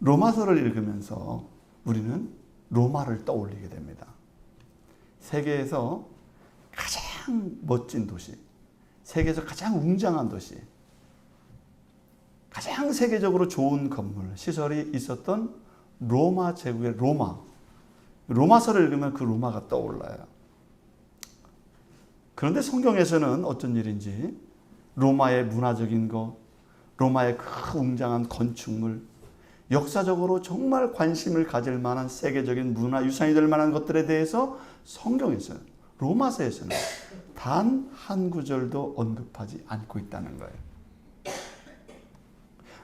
로마서를 읽으면서 우리는 로마를 떠올리게 됩니다. 세계에서 가장 멋진 도시, 세계에서 가장 웅장한 도시, 가장 세계적으로 좋은 건물, 시설이 있었던 로마 제국의 로마서를 읽으면 그 로마가 떠올라요. 그런데 성경에서는 어떤 일인지 로마의 문화적인 것, 로마의 그 웅장한 건축물, 역사적으로 정말 관심을 가질 만한 세계적인 문화유산이 될 만한 것들에 대해서 성경에서는, 로마서에서는 단 한 구절도 언급하지 않고 있다는 거예요.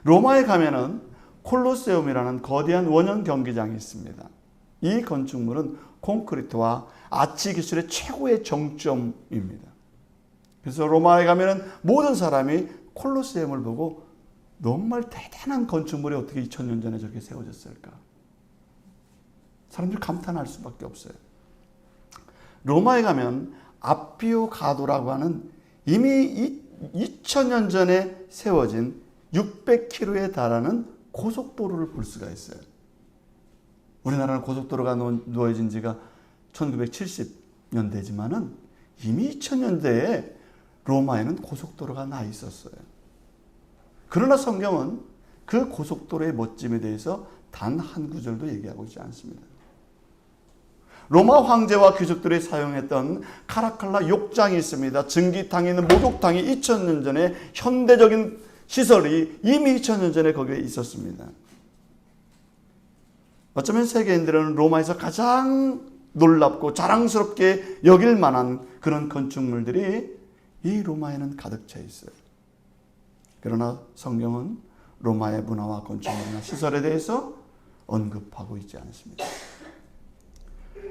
로마에 가면은 콜로세움이라는 거대한 원형 경기장이 있습니다. 이 건축물은 콘크리트와 아치 기술의 최고의 정점입니다. 그래서 로마에 가면은 모든 사람이 콜로세움을 보고 정말 대단한 건축물이 어떻게 2000년 전에 저렇게 세워졌을까? 사람들이 감탄할 수밖에 없어요. 로마에 가면 아피오 가도라고 하는 이미 2000년 전에 세워진 600km에 달하는 고속도로를 볼 수가 있어요. 우리나라는 고속도로가 놓여진 지가 1970년대지만은 이미 2000년대에 로마에는 고속도로가 나 있었어요. 그러나 성경은 그 고속도로의 멋짐에 대해서 단 한 구절도 얘기하고 있지 않습니다. 로마 황제와 귀족들이 사용했던 카라칼라 욕장이 있습니다. 증기탕이 있는 목욕탕이 2000년 전에 현대적인 시설이 이미 2000년 전에 거기에 있었습니다. 어쩌면 세계인들은 로마에서 가장 놀랍고 자랑스럽게 여길 만한 그런 건축물들이 이 로마에는 가득 차 있어요. 그러나 성경은 로마의 문화와 건축물이나 시설에 대해서 언급하고 있지 않습니다.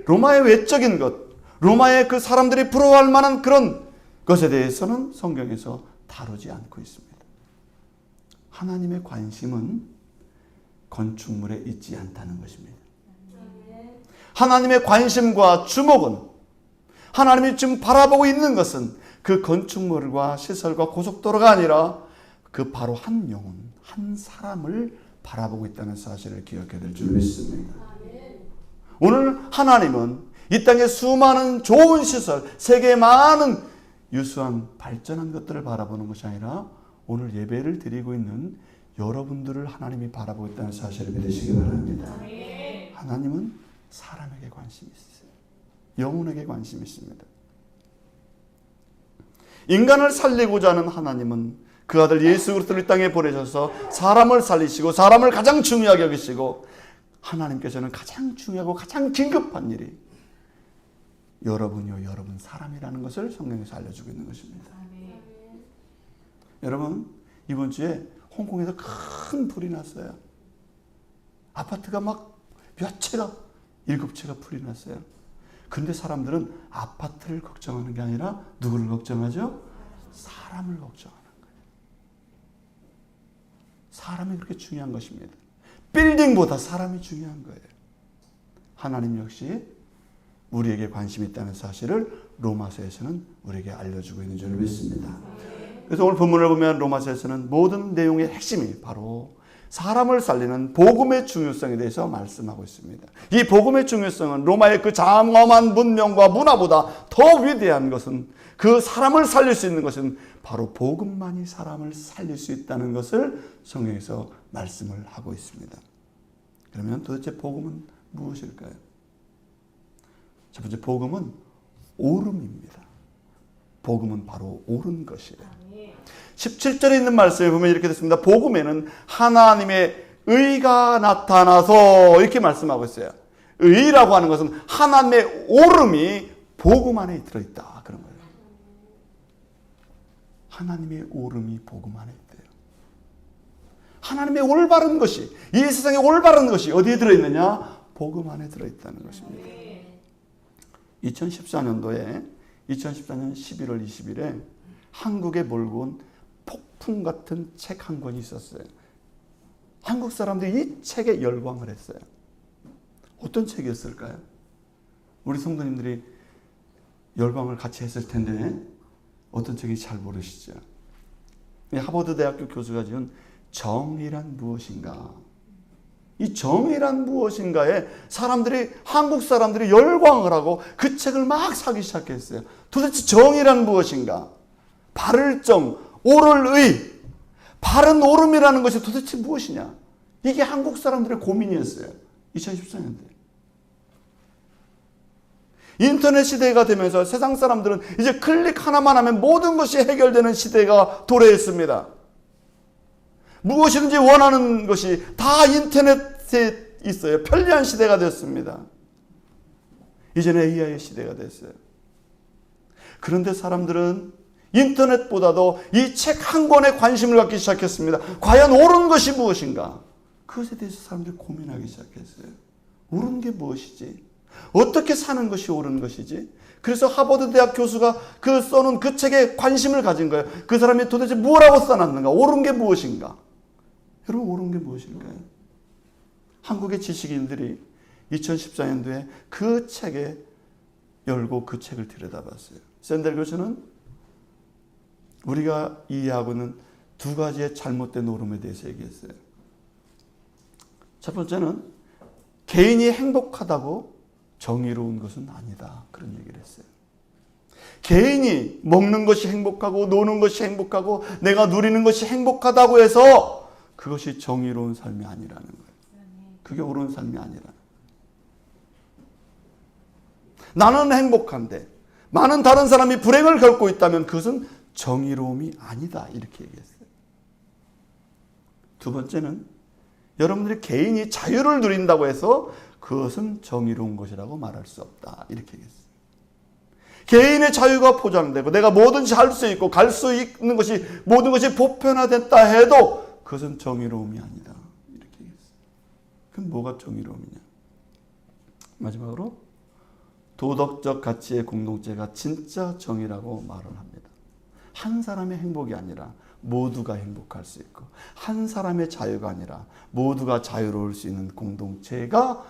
로마의 외적인 것, 로마의 그 사람들이 부러워할 만한 그런 것에 대해서는 성경에서 다루지 않고 있습니다. 하나님의 관심은 건축물에 있지 않다는 것입니다. 하나님의 관심과 주목은, 하나님이 지금 바라보고 있는 것은 그 건축물과 시설과 고속도로가 아니라 그 바로 한 영혼, 한 사람을 바라보고 있다는 사실을 기억해야 될 줄 믿습니다. 오늘 하나님은 이 땅의 수많은 좋은 시설, 세계의 많은 유수한 발전한 것들을 바라보는 것이 아니라 오늘 예배를 드리고 있는 여러분들을 하나님이 바라보고 있다는 사실을 믿으시기 바랍니다. 하나님은 사람에게 관심이 있어요. 영혼에게 관심이 있습니다. 인간을 살리고자 하는 하나님은 그 아들 예수 그리스도를 이 땅에 보내셔서 사람을 살리시고 사람을 가장 중요하게 여기시고, 하나님께서는 가장 중요하고 가장 긴급한 일이 여러분이요, 여러분 사람이라는 것을 성경에서 알려주고 있는 것입니다. 여러분, 이번 주에 홍콩에서 큰 불이 났어요. 아파트가 막 몇 채가, 7채가 불이 났어요. 근데 사람들은 아파트를 걱정하는 게 아니라 누구를 걱정하죠? 사람을 걱정하는 거예요. 사람이 그렇게 중요한 것입니다. 빌딩보다 사람이 중요한 거예요. 하나님 역시 우리에게 관심이 있다는 사실을 로마서에서는 우리에게 알려주고 있는 줄 믿습니다. 그래서 오늘 본문을 보면 로마서에서는 모든 내용의 핵심이 바로 사람을 살리는 복음의 중요성에 대해서 말씀하고 있습니다. 이 복음의 중요성은 로마의 그 장엄한 문명과 문화보다 더 위대한 것은, 그 사람을 살릴 수 있는 것은 바로 복음만이 사람을 살릴 수 있다는 것을 성경에서 말씀을 하고 있습니다. 그러면 도대체 복음은 무엇일까요? 첫 번째, 복음은 옳음입니다. 복음은 바로 옳은 것이에요. 17절에 있는 말씀에 보면 이렇게 됐습니다. 복음에는 하나님의 의가 나타나서, 이렇게 말씀하고 있어요. 의라고 하는 것은 하나님의 옳음이 복음 안에 들어있다, 그런 거예요. 하나님의 옳음이 복음 안에 있대요. 하나님의 올바른 것이, 이 세상에 올바른 것이 어디에 들어있느냐? 복음 안에 들어있다는 것입니다. 2014년 11월 20일에 한국에 몰고 온 폭풍 같은 책 한 권이 있었어요. 한국 사람들이 이 책에 열광을 했어요. 어떤 책이었을까요? 우리 성도님들이 열광을 같이 했을 텐데 어떤 책인지 잘 모르시죠? 하버드 대학교 교수가 지은 정의란 무엇인가, 이 정의란 무엇인가에 한국 사람들이 열광을 하고 그 책을 막 사기 시작했어요. 도대체 정의란 무엇인가? 바를 정, 옳을 의, 바른 옳음이라는 것이 도대체 무엇이냐? 이게 한국 사람들의 고민이었어요. 2014년도에. 인터넷 시대가 되면서 세상 사람들은 이제 클릭 하나만 하면 모든 것이 해결되는 시대가 도래했습니다. 무엇이든지 원하는 것이 다 인터넷에 있어요. 편리한 시대가 됐습니다. 이제는 AI의 시대가 됐어요. 그런데 사람들은 인터넷보다도 이 책 한 권에 관심을 갖기 시작했습니다. 과연 옳은 것이 무엇인가? 그것에 대해서 사람들이 고민하기 시작했어요. 옳은 게 무엇이지? 어떻게 사는 것이 옳은 것이지? 그래서 하버드 대학 교수가 써놓은 그 책에 관심을 가진 거예요. 그 사람이 도대체 뭐라고 써놨는가? 옳은 게 무엇인가? 여러분, 옳은 게 무엇인가요? 한국의 지식인들이 2014년도에 그 책에 열고 그 책을 들여다봤어요. 샌델 교수는 우리가 이해하고 있는 두 가지의 잘못된 옳음에 대해서 얘기했어요. 첫 번째는 개인이 행복하다고 정의로운 것은 아니다. 그런 얘기를 했어요. 개인이 먹는 것이 행복하고 노는 것이 행복하고 내가 누리는 것이 행복하다고 해서 그것이 정의로운 삶이 아니라는 거예요. 그게 옳은 삶이 아니라는 거예요. 나는 행복한데 많은 다른 사람이 불행을 겪고 있다면 그것은 정의로움이 아니다. 이렇게 얘기했어요. 두 번째는 여러분들이 개인이 자유를 누린다고 해서 그것은 정의로운 것이라고 말할 수 없다. 이렇게 얘기했어요. 개인의 자유가 포장되고 내가 뭐든지 할 수 있고 갈 수 있는 것이 모든 것이 보편화됐다 해도 그것은 정의로움이 아니다. 이렇게 얘기했어요. 그럼 뭐가 정의로움이냐? 마지막으로 도덕적 가치의 공동체가 진짜 정의라고 말을 합니다. 한 사람의 행복이 아니라 모두가 행복할 수 있고 한 사람의 자유가 아니라 모두가 자유로울 수 있는 공동체가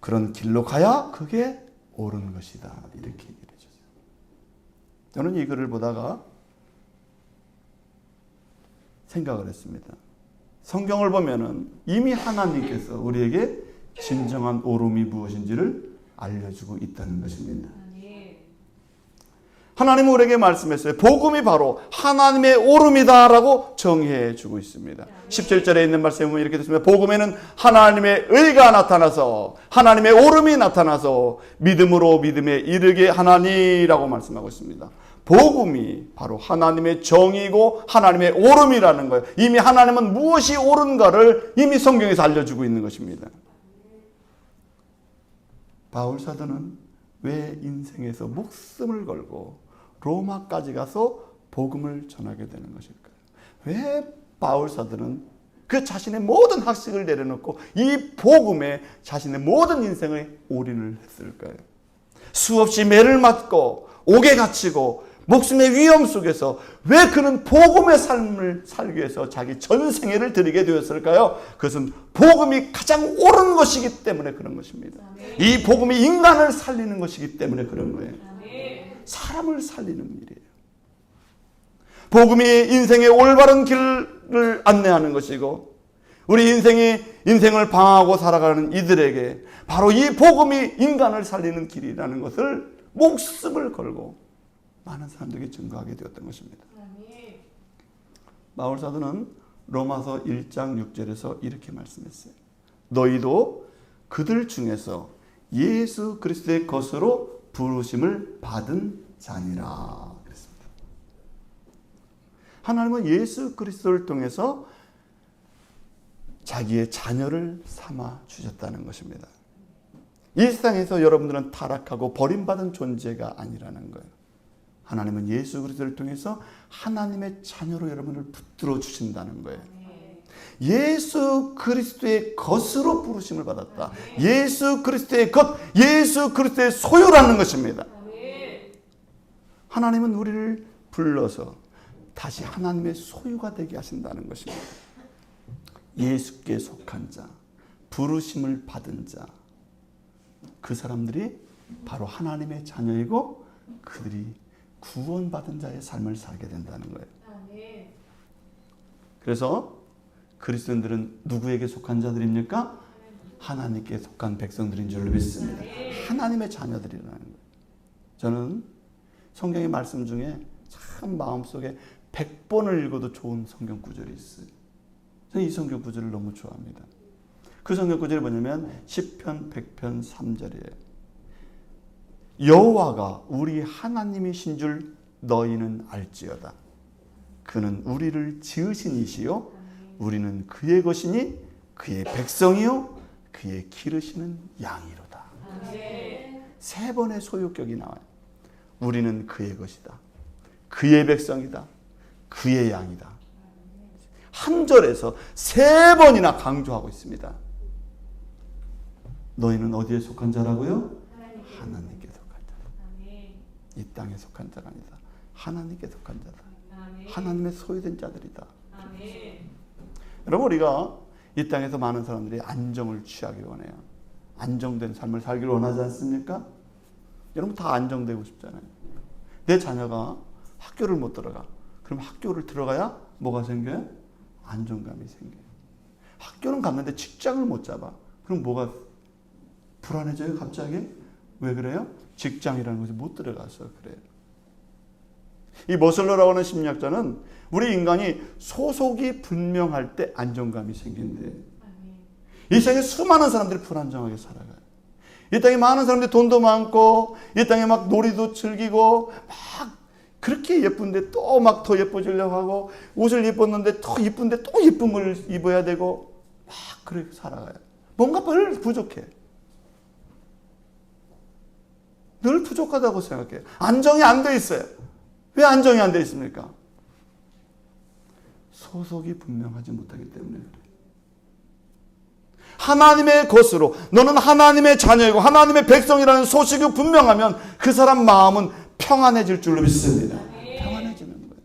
그런 길로 가야 그게 옳은 것이다. 이렇게 얘기를 해주세요. 저는 이 글을 보다가 생각을 했습니다. 성경을 보면은 이미 하나님께서 우리에게 진정한 옳음이 무엇인지를 알려주고 있다는 것입니다. 하나님은 우리에게 말씀했어요. 복음이 바로 하나님의 옳음이다라고 정의해 주고 있습니다. 17절에 있는 말씀에 보면 이렇게 됐습니다. 복음에는 하나님의 의가 나타나서 하나님의 옳음이 나타나서 믿음으로 믿음에 이르게 하나니라고 말씀하고 있습니다. 복음이 바로 하나님의 정의고 하나님의 옳음이라는 거예요. 이미 하나님은 무엇이 옳은가를 이미 성경에서 알려주고 있는 것입니다. 바울 사도는 왜 인생에서 목숨을 걸고 로마까지 가서 복음을 전하게 되는 것일까요? 왜 바울 사도는 그 자신의 모든 학식을 내려놓고 이 복음에 자신의 모든 인생을 올인을 했을까요? 수없이 매를 맞고 옥에 갇히고 목숨의 위험 속에서 왜 그는 복음의 삶을 살기 위해서 자기 전생애를 드리게 되었을까요? 그것은 복음이 가장 옳은 것이기 때문에 그런 것입니다. 이 복음이 인간을 살리는 것이기 때문에 그런 거예요. 사람을 살리는 일이에요. 복음이 인생의 올바른 길을 안내하는 것이고 우리 인생을 방황하고 살아가는 이들에게 바로 이 복음이 인간을 살리는 길이라는 것을 목숨을 걸고 많은 사람들에게 증거하게 되었던 것입니다. 바울 사도는 로마서 1장 6절에서 이렇게 말씀했어요. 너희도 그들 중에서 예수 그리스도의 것으로 부르심을 받은 자니라 그랬습니다. 하나님은 예수 그리스도를 통해서 자기의 자녀를 삼아 주셨다는 것입니다. 이 세상에서 여러분들은 타락하고 버림받은 존재가 아니라는 거예요. 하나님은 예수 그리스도를 통해서 하나님의 자녀로 여러분을 붙들어 주신다는 거예요. 예수 그리스도의 것으로 부르심을 받았다. 예수 그리스도의 것, 예수 그리스도의 소유라는 것입니다. 하나님은 우리를 불러서 다시 하나님의 소유가 되게 하신다는 것입니다. 예수께 속한 자, 부르심을 받은 자, 그 사람들이 바로 하나님의 자녀이고 그들이 구원받은 자의 삶을 살게 된다는 거예요. 그래서 그리스도인들은 누구에게 속한 자들입니까? 하나님께 속한 백성들인 줄로 믿습니다. 하나님의 자녀들이라는 거예요. 저는 성경의 말씀 중에 참 마음속에 100번을 읽어도 좋은 성경 구절이 있어요. 저는 이 성경 구절을 너무 좋아합니다. 그 성경 구절이 뭐냐면 시편 100편 3절이에요. 여호와가 우리 하나님이신 줄 너희는 알지어다. 그는 우리를 지으신 이시요 우리는 그의 것이니 그의 백성이요 그의 기르시는 양이로다. 세 번의 소유격이 나와요. 우리는 그의 것이다. 그의 백성이다. 그의 양이다. 한 절에서 세 번이나 강조하고 있습니다. 너희는 어디에 속한 자라고요? 하나님께 속한 자다. 이 땅에 속한 자가 아니다. 하나님께 속한 자다. 하나님의 소유된 자들이다. 여러분, 우리가 이 땅에서 많은 사람들이 안정을 취하기 원해요. 안정된 삶을 살기를 원하지 않습니까? 여러분 다 안정되고 싶잖아요. 내 자녀가 학교를 못 들어가. 그럼 학교를 들어가야 뭐가 생겨요? 안정감이 생겨요. 학교는 갔는데 직장을 못 잡아. 그럼 뭐가 불안해져요 갑자기? 왜 그래요? 직장이라는 것이 못 들어가서 그래요. 이 머슬러라고 하는 심리학자는 우리 인간이 소속이 분명할 때 안정감이 생긴대요. 이 세상에 수많은 사람들이 불안정하게 살아가요. 이 땅에 많은 사람들이 돈도 많고 이 땅에 막 놀이도 즐기고 막 그렇게 예쁜데 또 막 더 예뻐지려고 하고 옷을 입었는데 더 예쁜데 또 예쁜 걸 입어야 되고 막 그렇게 살아가요. 뭔가 늘 부족해. 늘 부족하다고 생각해요. 안정이 안 돼 있어요. 왜 안정이 안 돼 있습니까? 소속이 분명하지 못하기 때문에 그래요. 하나님의 것으로 너는 하나님의 자녀이고 하나님의 백성이라는 소식이 분명하면 그 사람 마음은 평안해질 줄로 믿습니다. 평안해지는 거예요.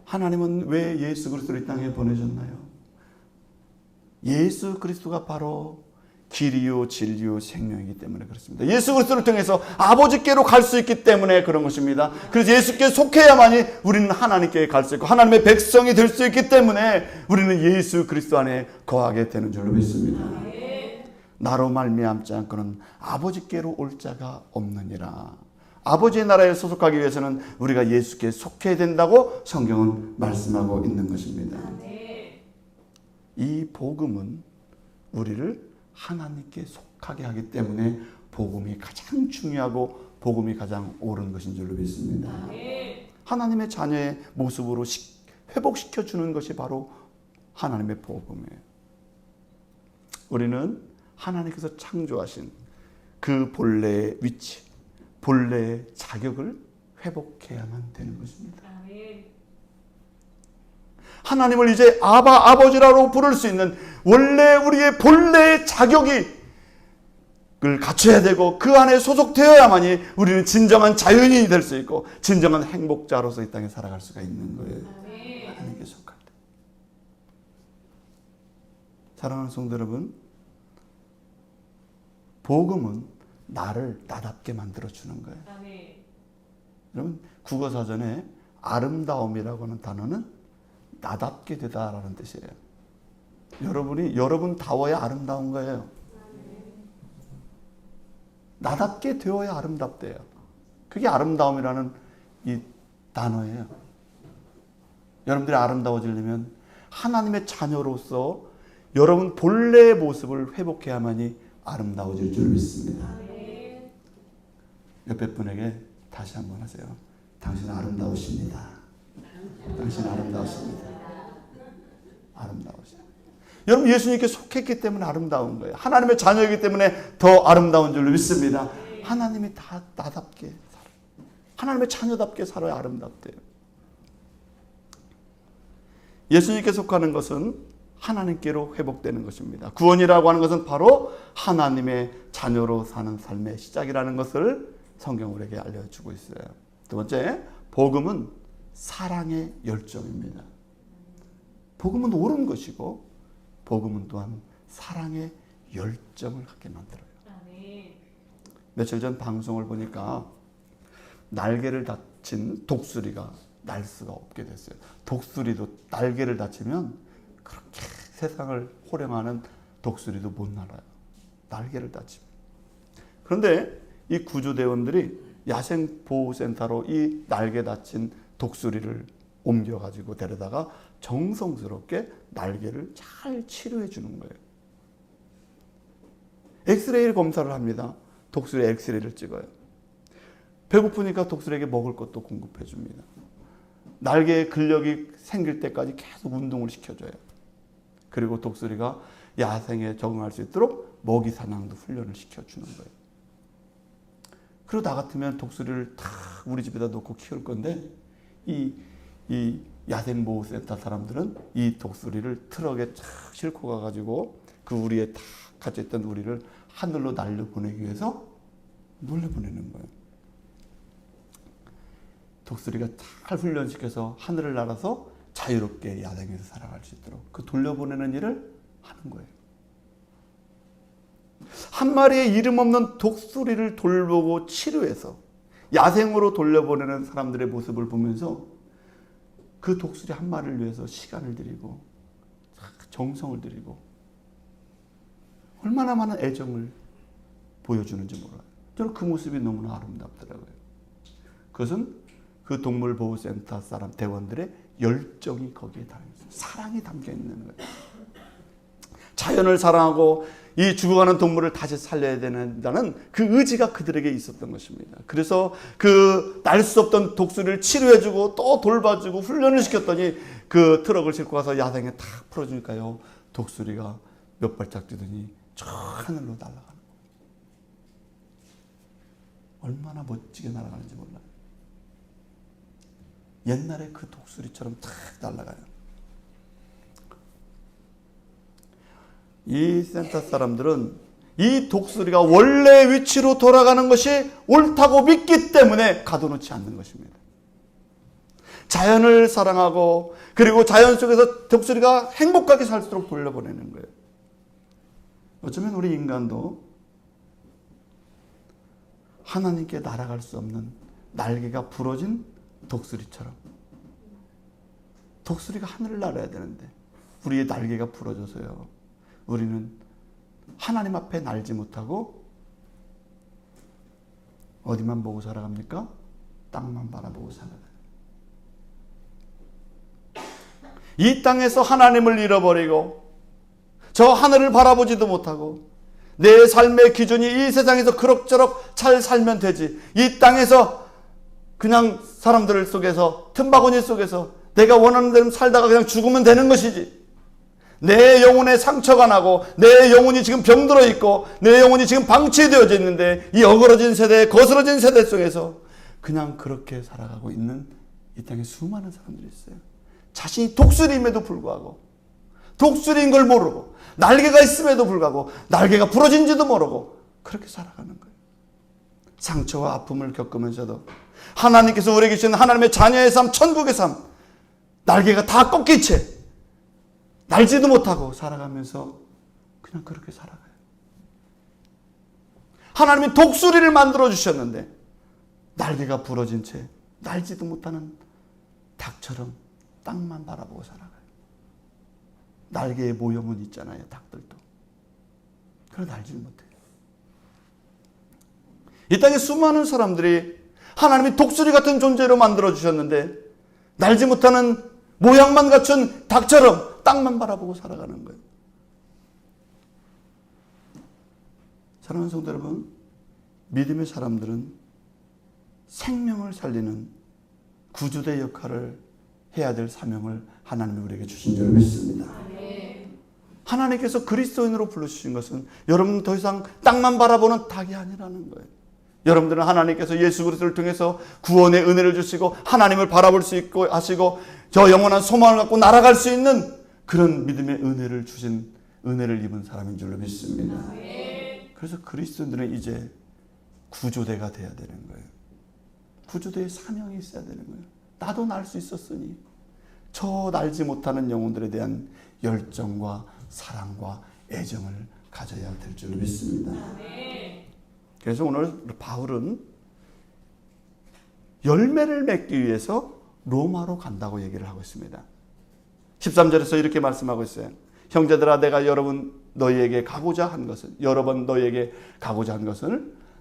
하나님은 왜 예수 그리스도를 이 땅에 보내셨나요? 예수 그리스도가 바로 길이요 진리요 생명이기 때문에 그렇습니다. 예수 그리스도를 통해서 아버지께로 갈 수 있기 때문에 그런 것입니다. 그래서 예수께 속해야만이 우리는 하나님께 갈 수 있고 하나님의 백성이 될 수 있기 때문에 우리는 예수 그리스도 안에 거하게 되는 줄로 믿습니다. 나로 말미암지 않고는 아버지께로 올 자가 없느니라. 아버지의 나라에 소속하기 위해서는 우리가 예수께 속해야 된다고 성경은 말씀하고 있는 것입니다. 이 복음은 우리를 하나님께 속하게 하기 때문에 복음이 가장 중요하고 복음이 가장 옳은 것인 줄로 믿습니다. 하나님의 자녀의 모습으로 회복시켜주는 것이 바로 하나님의 복음이에요. 우리는 하나님께서 창조하신 그 본래의 위치, 본래의 자격을 회복해야만 되는 것입니다. 하나님을 이제 아버지라고 부를 수 있는 원래 우리의 본래의 자격을 갖춰야 되고 그 안에 소속되어야만이 우리는 진정한 자연인이 될 수 있고 진정한 행복자로서 이 땅에 살아갈 수가 있는 거예요. 하나님께 속할 때. 사랑하는 성도 여러분, 복음은 나를 나답게 만들어주는 거예요. 여러분 국어 사전에 아름다움이라고 하는 단어는 나답게 되다라는 뜻이에요. 여러분다워야 아름다운 거예요. 나답게 되어야 아름답대요. 그게 아름다움이라는 이 단어예요. 여러분들이 아름다워지려면 하나님의 자녀로서 여러분 본래의 모습을 회복해야만이 아름다워질 줄 믿습니다. 옆에 분에게 다시 한번 하세요. 당신 아름다우십니다. 당신 아름다우십니다. 아름다우세요. 여러분 예수님께 속했기 때문에 아름다운 거예요. 하나님의 자녀이기 때문에 더 아름다운 줄로 믿습니다. 하나님이 다 나답게 살아요. 하나님의 자녀답게 살아야 아름답대요. 예수님께 속하는 것은 하나님께로 회복되는 것입니다. 구원이라고 하는 것은 바로 하나님의 자녀로 사는 삶의 시작이라는 것을 성경 우리에게 알려주고 있어요. 두 번째, 복음은 사랑의 열정입니다. 복음은 옳은 것이고 복음은 또한 사랑의 열정을 갖게 만들어요. 며칠 전 방송을 보니까 날개를 다친 독수리가 날 수가 없게 됐어요. 독수리도 날개를 다치면 그렇게 세상을 호령하는 독수리도 못 날아요. 날개를 다치면. 그런데 이 구조대원들이 야생보호센터로 이 날개 다친 독수리를 옮겨가지고 데려다가 정성스럽게 날개를 잘 치료해 주는 거예요. 엑스레이 검사를 합니다. 독수리 엑스레이를 찍어요. 배고프니까 독수리에게 먹을 것도 공급해 줍니다. 날개에 근력이 생길 때까지 계속 운동을 시켜줘요. 그리고 독수리가 야생에 적응할 수 있도록 먹이 사냥도 훈련을 시켜주는 거예요. 그리고 나 같으면 독수리를 다 우리 집에다 놓고 키울 건데 이 야생보호센터 사람들은 이 독수리를 트럭에 쫙 싣고 가가지고 그 우리에 다 갇혀있던 우리를 하늘로 날려보내기 위해서 놀려보내는 거예요. 독수리가 잘 훈련시켜서 하늘을 날아서 자유롭게 야생에서 살아갈 수 있도록 그 돌려보내는 일을 하는 거예요. 한 마리의 이름 없는 독수리를 돌보고 치료해서 야생으로 돌려보내는 사람들의 모습을 보면서 그 독수리 한 마리를 위해서 시간을 들이고 정성을 들이고 얼마나 많은 애정을 보여주는지 몰라요. 저는 그 모습이 너무나 아름답더라고요. 그것은 그 동물보호센터 사람 대원들의 열정이 거기에 담겨있어요. 사랑이 담겨 있는 거예요. 자연을 사랑하고 이 죽어가는 동물을 다시 살려야 된다는 그 의지가 그들에게 있었던 것입니다. 그래서 그 날 수 없던 독수리를 치료해주고 또 돌봐주고 훈련을 시켰더니 그 트럭을 싣고 가서 야생에 탁 풀어주니까요. 독수리가 몇 발짝 뛰더니 저 하늘로 날아가는 거예요. 얼마나 멋지게 날아가는지 몰라요. 옛날에 그 독수리처럼 탁 날아가요. 이 센터 사람들은 이 독수리가 원래 위치로 돌아가는 것이 옳다고 믿기 때문에 가둬놓지 않는 것입니다. 자연을 사랑하고 그리고 자연 속에서 독수리가 행복하게 살도록 돌려보내는 거예요. 어쩌면 우리 인간도 하나님께 날아갈 수 없는 날개가 부러진 독수리처럼 독수리가 하늘을 날아야 되는데 우리의 날개가 부러져서요. 우리는 하나님 앞에 날지 못하고 어디만 보고 살아갑니까? 땅만 바라보고 살아가요. 이 땅에서 하나님을 잃어버리고 저 하늘을 바라보지도 못하고 내 삶의 기준이 이 세상에서 그럭저럭 잘 살면 되지. 이 땅에서 그냥 사람들 속에서 틈바구니 속에서 내가 원하는 대로 살다가 그냥 죽으면 되는 것이지. 내 영혼에 상처가 나고 내 영혼이 지금 병들어 있고 내 영혼이 지금 방치되어져 있는데 이 어그러진 세대, 거스러진 세대 속에서 그냥 그렇게 살아가고 있는 이 땅에 수많은 사람들이 있어요. 자신이 독수리임에도 불구하고 독수리인 걸 모르고 날개가 있음에도 불구하고 날개가 부러진지도 모르고 그렇게 살아가는 거예요. 상처와 아픔을 겪으면서도 하나님께서 우리에게 주신 하나님의 자녀의 삶, 천국의 삶, 날개가 다 꺾인 채 날지도 못하고 살아가면서 그냥 그렇게 살아가요. 하나님이 독수리를 만들어 주셨는데 날개가 부러진 채 날지도 못하는 닭처럼 땅만 바라보고 살아가요. 날개의 모형은 있잖아요. 닭들도. 그래 날지 못해요. 이 땅에 수많은 사람들이 하나님이 독수리 같은 존재로 만들어 주셨는데 날지 못하는 모양만 갖춘 닭처럼 땅만 바라보고 살아가는 거예요. 사랑하는 성도 여러분, 믿음의 사람들은 생명을 살리는 구주대 역할을 해야 될 사명을 하나님이 우리에게 주신 줄 믿습니다. 하나님께서 그리스도인으로 불러주신 것은 여러분 더 이상 땅만 바라보는 닭이 아니라는 거예요. 여러분들은 하나님께서 예수 그리스도를 통해서 구원의 은혜를 주시고 하나님을 바라볼 수 있고 하시고 저 영원한 소망을 갖고 날아갈 수 있는 그런 믿음의 은혜를 주신 은혜를 입은 사람인 줄로 믿습니다. 그래서 그리스도인들은 이제 구조대가 돼야 되는 거예요. 구조대의 사명이 있어야 되는 거예요. 나도 날 수 있었으니 저 날지 못하는 영혼들에 대한 열정과 사랑과 애정을 가져야 될 줄로 믿습니다. 그래서 오늘 바울은 열매를 맺기 위해서 로마로 간다고 얘기를 하고 있습니다. 13절에서 이렇게 말씀하고 있어요. 형제들아, 내가 여러 번 너희에게 가고자 한 것을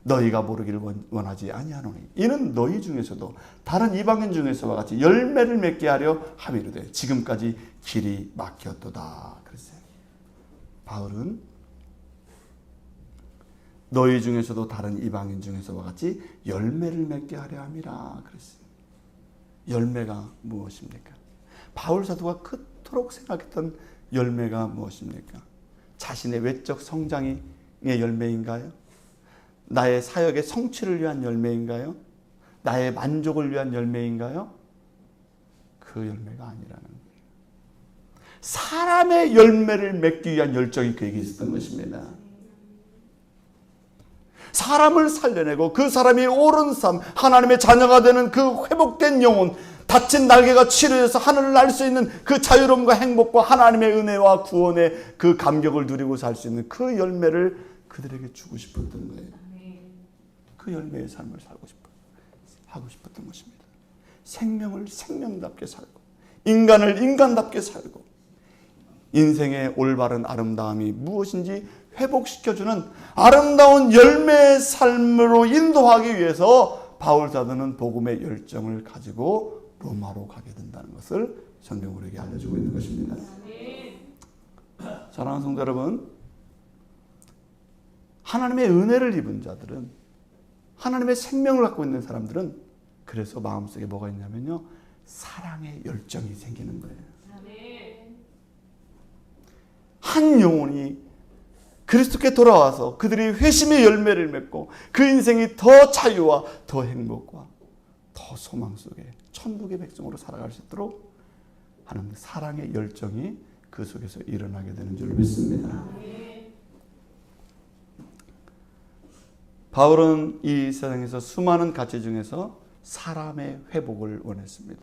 너희가 모르기를 원하지 아니하노니 이는 너희 중에서도 다른 이방인 중에서와 같이 열매를 맺게 하려 함이로되 지금까지 길이 막혔도다. 그랬어요. 바울은 너희 중에서도 다른 이방인 중에서와 같이 열매를 맺게 하려 함이라 그랬어요. 열매가 무엇입니까? 바울 사도가 그토록 생각했던 열매가 무엇입니까? 자신의 외적 성장의 열매인가요? 나의 사역의 성취를 위한 열매인가요? 나의 만족을 위한 열매인가요? 그 열매가 아니라는 거예요. 사람의 열매를 맺기 위한 열정이 그에게 있었던 것입니다. 사람을 살려내고 그 사람이 옳은 삶, 하나님의 자녀가 되는 그 회복된 영혼, 다친 날개가 치료해서 하늘을 날 수 있는 그 자유로움과 행복과 하나님의 은혜와 구원의 그 감격을 누리고 살 수 있는 그 열매를 그들에게 주고 싶었던 거예요. 그 열매의 삶을 하고 싶었던 것입니다. 생명을 생명답게 살고 인간을 인간답게 살고 인생의 올바른 아름다움이 무엇인지 회복시켜주는 아름다운 열매의 삶으로 인도하기 위해서 바울 사도는 복음의 열정을 가지고 로마로 가게 된다는 것을 성경은 우리에게 알려주고 있는 것입니다. 사랑하는 성도 여러분, 하나님의 은혜를 입은 자들은, 하나님의 생명을 갖고 있는 사람들은 그래서 마음속에 뭐가 있냐면요, 사랑의 열정이 생기는 거예요. 한 영혼이 그리스도께 돌아와서 그들이 회심의 열매를 맺고 그 인생이 더 자유와 더 행복과 더 소망 속에 천국의 백성으로 살아갈 수 있도록 하는 사랑의 열정이 그 속에서 일어나게 되는 줄 믿습니다. 바울은 이 세상에서 수많은 가치 중에서 사람의 회복을 원했습니다.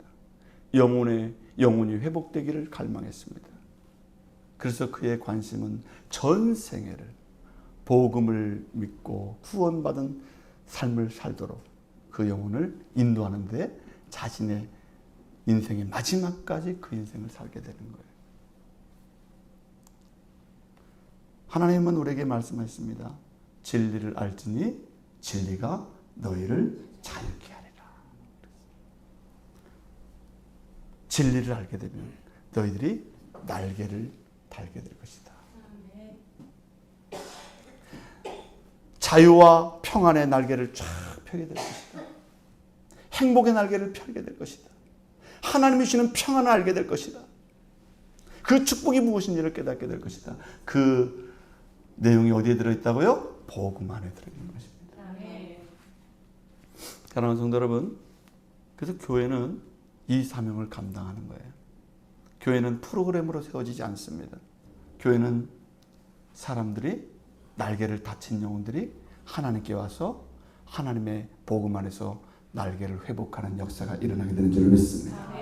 영혼이 회복되기를 갈망했습니다. 그래서 그의 관심은 전 생애를 복음을 믿고 구원받은 삶을 살도록 그 영혼을 인도하는 데 자신의 인생의 마지막까지 그 인생을 살게 되는 거예요. 하나님은 우리에게 말씀하셨습니다. 진리를 알지니 진리가 너희를 자유케 하리라. 진리를 알게 되면 너희들이 날개를 달게 될 것이다. 자유와 평안의 날개를 쫙 펴게 될 것이다. 행복의 날개를 펴게 될 것이다. 하나님이 주시는 평안을 알게 될 것이다. 그 축복이 무엇인지를 깨닫게 될 것이다. 그 내용이 어디에 들어있다고요? 복음 안에 들어있는 것입니다. 사랑하는 성도 여러분, 그래서 교회는 이 사명을 감당하는 거예요. 교회는 프로그램으로 세워지지 않습니다. 교회는 사람들이, 날개를 다친 영혼들이 하나님께 와서 하나님의 복음 안에서 날개를 회복하는 역사가 일어나게 되는 줄 믿습니다.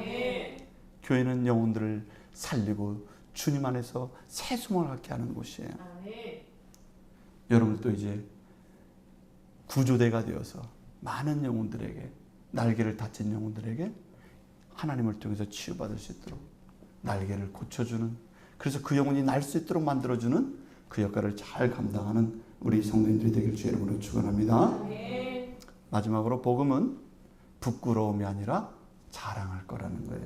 교회는 영혼들을 살리고 주님 안에서 새 소망을 갖게 하는 곳이에요. 여러분도 이제 구조대가 되어서 많은 영혼들에게, 날개를 다친 영혼들에게 하나님을 통해서 치유받을 수 있도록 날개를 고쳐주는, 그래서 그 영혼이 날 수 있도록 만들어주는 그 역할을 잘 감당하는 우리 성도님들이 되길 주의 이름으로 축원합니다. 마지막으로 복음은 부끄러움이 아니라 자랑할 거라는 거예요.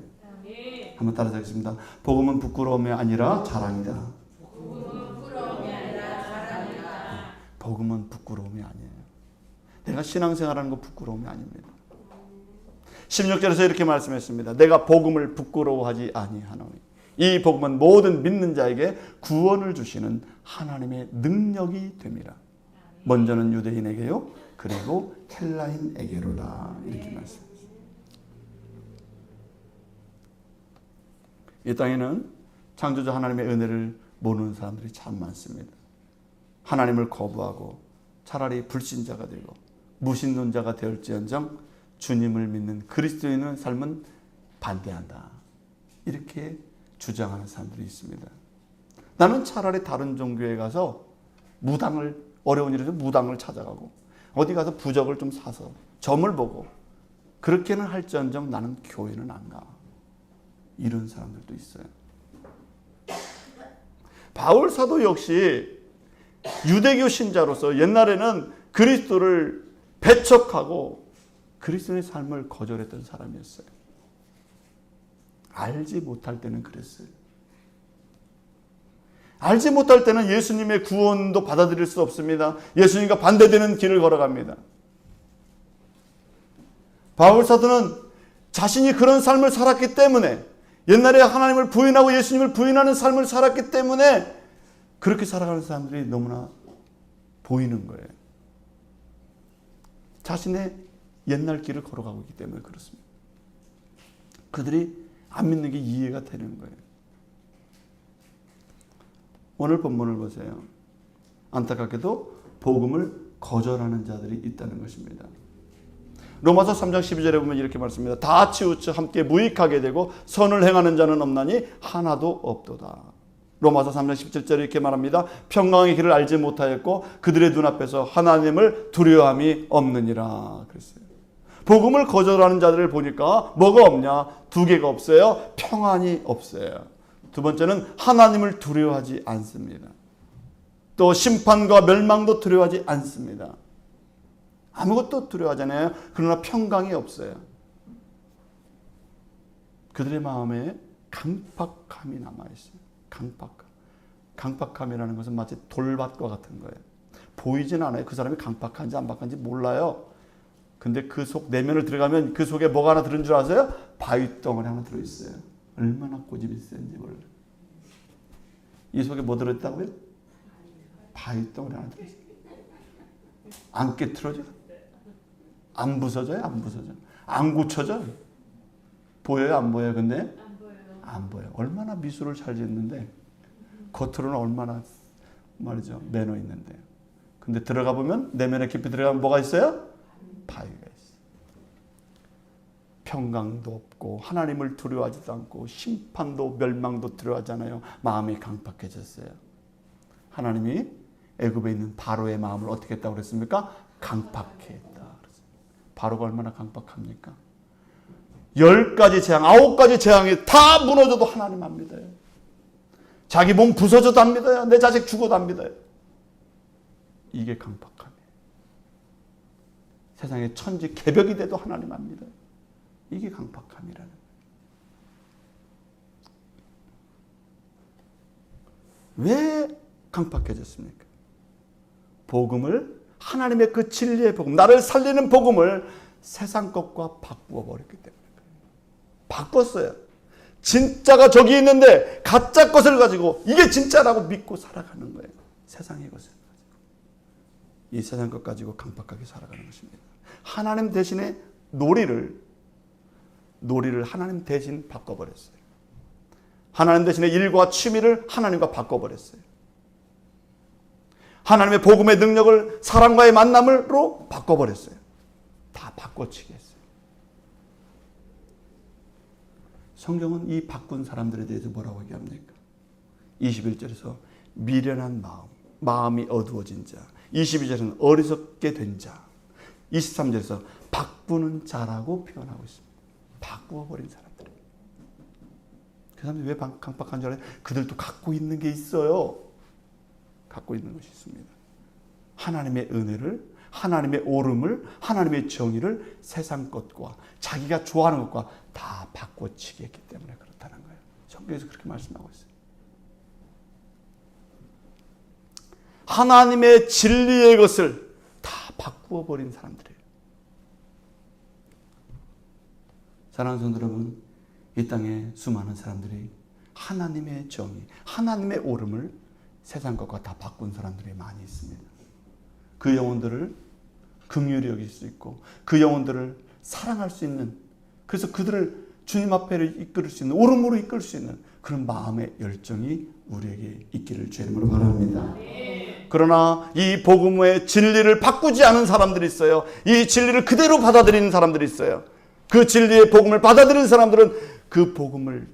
한번 따라서 하겠습니다. 복음은 부끄러움이 아니라 자랑이다. 복음은 부끄러움이 아니에요. 내가 신앙생활하는 거 부끄러움이 아닙니다. 16절에서 이렇게 말씀했습니다. 내가 복음을 부끄러워하지 아니하노니 이 복음은 모든 믿는 자에게 구원을 주시는 하나님의 능력이 됨이라. 먼저는 유대인에게요, 그리고 헬라인에게로다. 이렇게 말씀했습니다. 이 땅에는 창조주 하나님의 은혜를 모르는 사람들이 참 많습니다. 하나님을 거부하고 차라리 불신자가 되고 무신론자가 되었지언정 주님을 믿는 그리스도인의 삶은 반대한다. 이렇게 주장하는 사람들이 있습니다. 나는 차라리 다른 종교에 가서 어려운 일에서 무당을 찾아가고 어디 가서 부적을 좀 사서 점을 보고 그렇게는 할지언정 나는 교회는 안 가. 이런 사람들도 있어요. 바울 사도 역시 유대교 신자로서 옛날에는 그리스도를 배척하고 그리스도의 삶을 거절했던 사람이었어요. 알지 못할 때는 그랬어요. 알지 못할 때는 예수님의 구원도 받아들일 수 없습니다. 예수님과 반대되는 길을 걸어갑니다. 바울 사도는 자신이 그런 삶을 살았기 때문에, 옛날에 하나님을 부인하고 예수님을 부인하는 삶을 살았기 때문에 그렇게 살아가는 사람들이 너무나 보이는 거예요. 자신의 옛날 길을 걸어가고 있기 때문에 그렇습니다. 그들이 안 믿는 게 이해가 되는 거예요. 오늘 본문을 보세요. 안타깝게도 복음을 거절하는 자들이 있다는 것입니다. 로마서 3장 12절에 보면 이렇게 말씀합니다. 다 치우쳐 함께 무익하게 되고 선을 행하는 자는 없나니 하나도 없도다. 로마서 3장 17절에 이렇게 말합니다. 평강의 길을 알지 못하였고 그들의 눈앞에서 하나님을 두려워함이 없느니라 그랬어요. 복음을 거절하는 자들을 보니까 뭐가 없냐? 두 개가 없어요. 평안이 없어요. 두 번째는 하나님을 두려워하지 않습니다. 또 심판과 멸망도 두려워하지 않습니다. 아무것도 두려워하잖아요. 그러나 평강이 없어요. 그들의 마음에 강팍함이 남아있어요. 강팍함이라는 것은 마치 돌밭과 같은 거예요. 보이진 않아요. 그 사람이 강팍한지 안 박한지 몰라요. 근데 그 속 내면을 들어가면 그 속에 뭐가 하나 들은 줄 아세요? 바위덩어리 하나 들어있어요. 얼마나 고집이 센지 몰라요. 이 속에 뭐 들어있다고요? 바위덩어리 하나 들어있어요. 안 깨트려져? 안 부서져요? 안 부서져? 안 굳혀져? 보여요? 안 보여요? 근데? 안 보여요. 안 보여요. 얼마나 미술을 잘 짓는데 겉으로는 얼마나 말이죠. 매너 있는데요. 근데 들어가 보면 내면에 깊이 들어가면 뭐가 있어요? 바위가 있어요. 평강도 없고 하나님을 두려워하지도 않고 심판도 멸망도 두려워하잖아요. 마음이 강팍해졌어요. 하나님이 애굽에 있는 바로의 마음을 어떻게 했다고 그랬습니까? 강팍해 했다. 바로가 얼마나 강팍합니까? 10가지 재앙, 9가지 재앙이 다 무너져도 하나님 안 믿어요. 자기 몸 부서져도 안 믿어요. 내 자식 죽어도 안 믿어요. 이게 강팍함이에요. 세상에 천지 개벽이 돼도 하나님 안 믿어요. 이게 강팍함이라는 거예요. 왜 강팍해졌습니까? 복음을, 하나님의 그 진리의 복음, 나를 살리는 복음을 세상 것과 바꾸어 버렸기 때문에 바꿨어요. 진짜가 저기 있는데 가짜 것을 가지고 이게 진짜라고 믿고 살아가는 거예요. 세상의 것을 가지고. 이 세상 것 가지고 강팍하게 살아가는 것입니다. 하나님 대신에 놀이를 하나님 대신 바꿔버렸어요. 하나님 대신에 일과 취미를 하나님과 바꿔버렸어요. 하나님의 복음의 능력을 사랑과의 만남으로 바꿔버렸어요. 다 바꿔치기 했어요. 성경은 이 바꾼 사람들에 대해서 뭐라고 얘기합니까? 21절에서 미련한 마음이 어두워진 자, 22절에는 어리석게 된 자, 23절에서 바꾸는 자라고 표현하고 있습니다. 바꾸어버린 사람들. 그 사람들이 왜 강팍한 줄 알아요? 그들도 갖고 있는 게 있어요. 갖고 있는 것이 있습니다. 하나님의 은혜를, 하나님의 옳음을, 하나님의 정의를 세상 것과 자기가 좋아하는 것과 다 바꿔치기 했기 때문에 그렇다는 거예요. 성경에서 그렇게 말씀하고 있어요. 하나님의 진리의 것을 다 바꾸어 버린 사람들이에요. 사랑하는 성도 여러분, 이 땅에 수많은 사람들이 하나님의 정의, 하나님의 옳음을 세상 것과 다 바꾼 사람들이 많이 있습니다. 그 영혼들을 긍휼히 여길 수 있고 그 영혼들을 사랑할 수 있는, 그래서 그들을 주님 앞에 이끌 수 있는, 옳음으로 이끌 수 있는 그런 마음의 열정이 우리에게 있기를 주의 이름으로 바랍니다. 그러나 이 복음의 진리를 바꾸지 않은 사람들이 있어요. 이 진리를 그대로 받아들이는 사람들이 있어요. 그 진리의 복음을 받아들이는 사람들은 그 복음을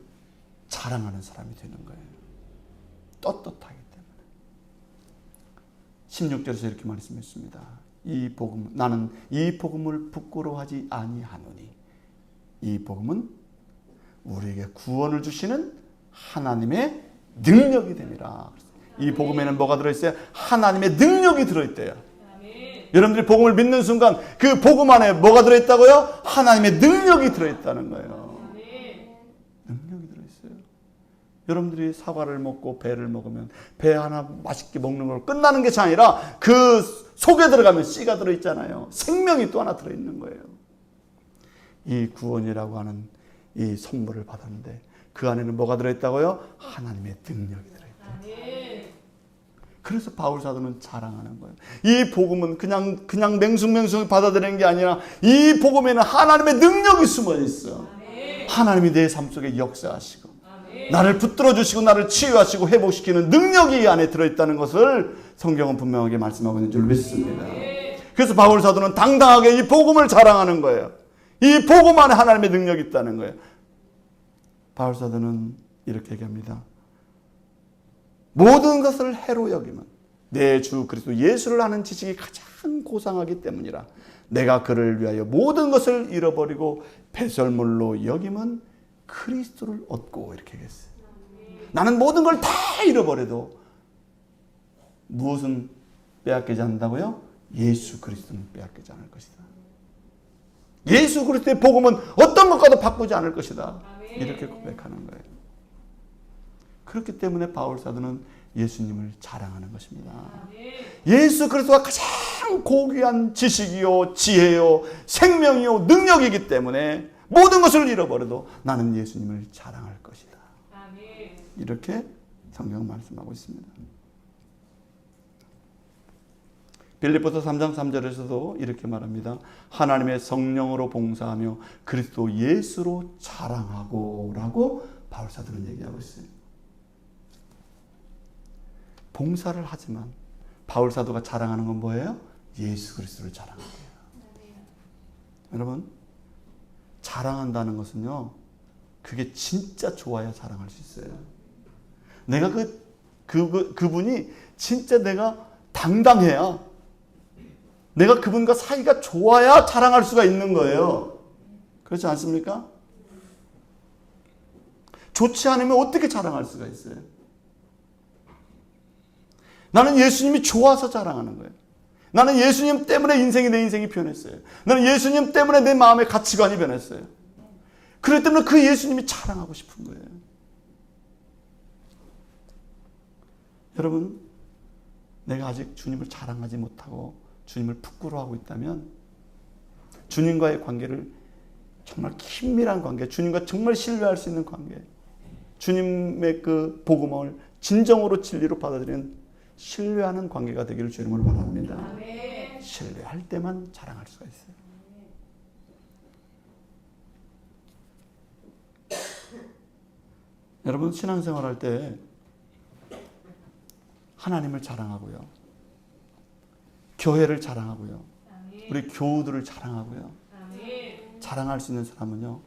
자랑하는 사람이 되는 거예요. 떳떳하기 때문에. 16절에서 이렇게 말씀했습니다. 이 복음, 나는 이 복음을 부끄러워하지 아니하노니. 이 복음은 우리에게 구원을 주시는 하나님의 능력이 됨이라. 이 복음에는 뭐가 들어있어요? 하나님의 능력이 들어있대요. 여러분들이 복음을 믿는 순간 그 복음 안에 뭐가 들어있다고요? 하나님의 능력이 들어있다는 거예요. 능력이 들어있어요. 여러분들이 사과를 먹고 배를 먹으면 배 하나 맛있게 먹는 걸 끝나는 것이 아니라 그 속에 들어가면 씨가 들어있잖아요. 생명이 또 하나 들어있는 거예요. 이 구원이라고 하는 이 선물을 받았는데 그 안에는 뭐가 들어있다고요? 하나님의 능력이 들어있다. 그래서 바울 사도는 자랑하는 거예요. 이 복음은 그냥 맹숭맹숭 받아들이는 게 아니라 이 복음에는 하나님의 능력이 숨어 있어. 하나님이 내 삶 속에 역사하시고 나를 붙들어 주시고 나를 치유하시고 회복시키는 능력이 이 안에 들어있다는 것을 성경은 분명하게 말씀하고 있는 줄 믿습니다. 그래서 바울 사도는 당당하게 이 복음을 자랑하는 거예요. 이 복음 안에 하나님의 능력이 있다는 거예요. 바울 사도는 이렇게 얘기합니다. 모든 것을 해로 여기면 내 주 그리스도 예수를 아는 지식이 가장 고상하기 때문이라. 내가 그를 위하여 모든 것을 잃어버리고 배설물로 여기면 그리스도를 얻고, 이렇게 얘기했어요. 나는 모든 걸 다 잃어버려도 무엇은 빼앗기지 않는다고요? 예수 그리스도는 빼앗기지 않을 것이다. 예수 그리스도의 복음은 어떤 것과도 바꾸지 않을 것이다. 이렇게 고백하는 거예요. 그렇기 때문에 바울 사도는 예수님을 자랑하는 것입니다. 예수 그리스도가 가장 고귀한 지식이요, 지혜요, 생명이요, 능력이기 때문에 모든 것을 잃어버려도 나는 예수님을 자랑할 것이다. 이렇게 성경은 말씀하고 있습니다. 빌립보서 3장 3절에서도 이렇게 말합니다. 하나님의 성령으로 봉사하며 그리스도 예수로 자랑하고 라고 바울 사도는 얘기하고 있어요. 봉사를 하지만 바울 사도가 자랑하는 건 뭐예요? 예수 그리스도를 자랑하는 거예요. 여러분, 자랑한다는 것은요, 그게 진짜 좋아야 자랑할 수 있어요. 내가 그분이 진짜 내가 당당해야, 내가 그분과 사이가 좋아야 자랑할 수가 있는 거예요. 그렇지 않습니까? 좋지 않으면 어떻게 자랑할 수가 있어요? 나는 예수님이 좋아서 자랑하는 거예요. 나는 예수님 때문에 내 인생이 변했어요. 나는 예수님 때문에 내 마음의 가치관이 변했어요. 그렇기 때문에 그 예수님이 자랑하고 싶은 거예요. 여러분, 내가 아직 주님을 자랑하지 못하고 주님을 부끄러워하고 있다면 주님과의 관계를 정말 긴밀한 관계, 주님과 정말 신뢰할 수 있는 관계, 주님의 그 복음을 진정으로 진리로 받아들이는 신뢰하는 관계가 되기를 주님을 바랍니다. 신뢰할 때만 자랑할 수가 있어요. 여러분, 신앙생활 할 때 하나님을 자랑하고요, 교회를 자랑하고요, 우리 교우들을 자랑하고요, 자랑할 수 있는 사람은요,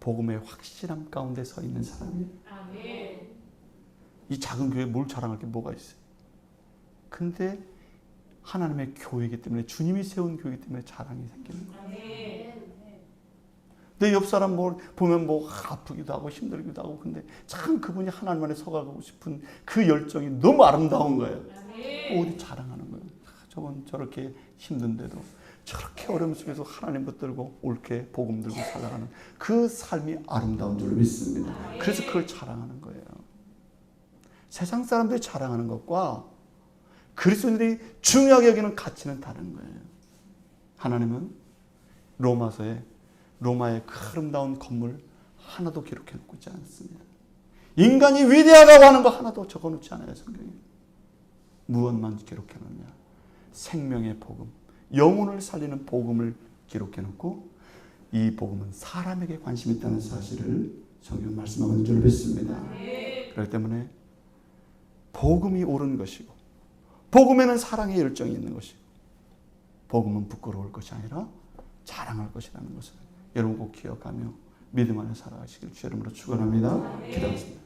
복음의 확실함 가운데 서 있는 사람이에요. 이 작은 교회에 뭘 자랑할 게 뭐가 있어요? 근데 하나님의 교회이기 때문에, 주님이 세운 교회이기 때문에 자랑이 생기는 거예요. 내 옆 사람 보면 아프기도 하고 힘들기도 하고, 근데 참 그분이 하나님 안에 서가고 싶은 그 열정이 너무 아름다운 거예요. 어디 자랑하는 거예요. 저건 저렇게 힘든데도 저렇게 어려움 속에서 하나님 붙들고 옳게 복음 들고 살아가는 그 삶이 아름다운 줄 믿습니다. 그래서 그걸 자랑하는 거예요. 세상 사람들이 자랑하는 것과 그리스도인들이 중요하게 여기는 가치는 다른 거예요. 하나님은 로마의 그 아름다운 건물 하나도 기록해 놓고 있지 않습니다. 인간이 위대하다고 하는 거 하나도 적어놓지 않아요, 성경에. 무엇만 기록해 놓냐? 생명의 복음, 영혼을 살리는 복음을 기록해 놓고, 이 복음은 사람에게 관심이 있다는 사실을 성경 말씀하고 있는 줄 믿습니다. 그렇기 때문에 복음이 옳은 것이고, 복음에는 사랑의 열정이 있는 것이고, 복음은 부끄러울 것이 아니라 자랑할 것이라는 것을 여러분 꼭 기억하며 믿음 안에 살아가시길 주 이름으로 축원합니다. 기도하겠습니다.